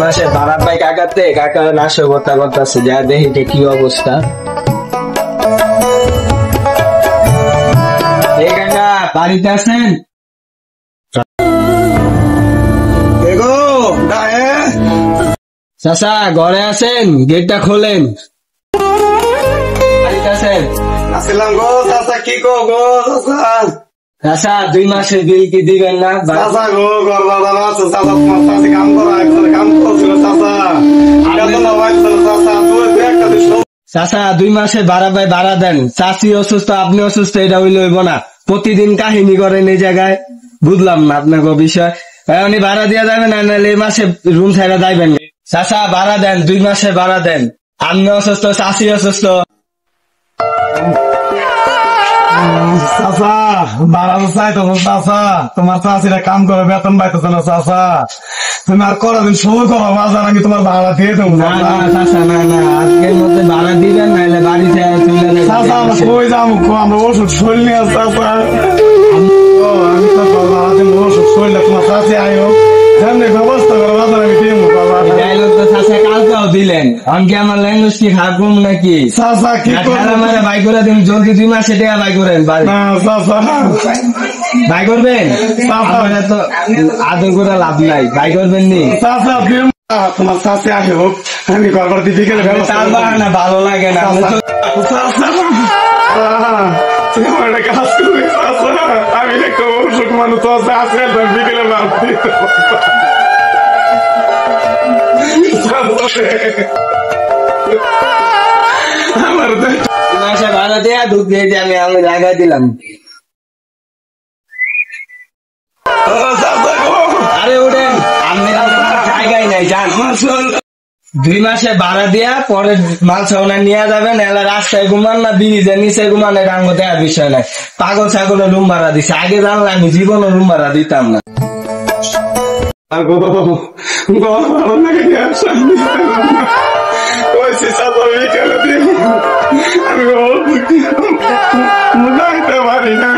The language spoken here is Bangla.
মাসে ভাড়া পাই কাকাতে, কাকা নাশকতা করতেছে, যা দেখি কি অবস্থা। এই কাকা বাড়িতে আছেন? চাচা ঘরে আছেন? গেটটা খোলেন। বাড়িতে আছেন? আসলাম গো চাচা, কি কো গো চাচা? চাচা 2 মাসের বিল কি দিবেন না? চাচা গো গরবা দাদা আছে চাচা, তোমার চাষি কাম করা কাম করছিল চাচা, চাচা 2 মাসে ভাড়া পাই ভাড়া দেন। চাষি অসুস্থ, আপনি অসুস্থ, এটা হইলে হইব না। প্রতিদিন কাহিনী করেন এই জায়গায়, বুঝলাম না আপনাকে বিষয়। উনি ভাড়া দিয়ে যাবেন, নাহলে এই মাসে রুম ছাড়া যাইবেন। চাচা ভাড়া দেন, 2 মাসে ভাড়া দেন। আপনি অসুস্থ, চাষি অসুস্থ। চাচা ভাড়া তো চাইতো চাচা, তোমার চাষিরা কাম করে বেতন পাইতেছে না চাচা, তুমি আর করাদিন সময় করো বাজার, আমি তোমার ভাড়া দিয়ে দেবো। না না চাচা, না না, আজকের মধ্যে ভাড়া দিবেন, নাহলে বাড়িতে চলে চাচা আমরা কই যাবো, আমরা ওষুধ শরীর নিয়ে চাচা, আমি তো ভাড়া দিব ওষুধ শরীর, তোমার চাষি আয়ো যেমনি ব্যবস্থা করে বাজার আমি দিয়ে দেবো। ডায়লগ তো চাচা কালকেও দিলেন, অনকি আমার ল্যাঙ্গুয়েজ কি খারাপ করুন নাকি? চাচা কি করে বাই করে দিন, জলদি 2 মাসে টাকা বাই করেন। বাই করবেন? তো আদর করে লাভ নাই, বাই করবেন নি? তোমার চাষি আসে হোক, আমি ঘর দিয়ে বিকেলে তার বাহানা ভালো লাগে না। কাজ করি আমি একটা অসুখ মানুষ বিকেলে আমার মাসে ভাড়া দেয়া দুধ দিয়ে আমি জায়গায় দিলাম। আরে উঠেন, আপনি জায়গায় নাই, যান। 2 মাসে ভাড়া দিয়া পরে মাল ছাউনা নিয়ে যাবেন, এলা রাস্তায় ঘুমান না ব্রিজের নিচে ঘুমান, এটা আমার দেওয়ার বিষয় নাই। পাগল ছাগলের রুম ভাড়া দিছে, আগে জানলে আমি জীবনে রুম ভাড়া দিতাম না। আমি পারি না।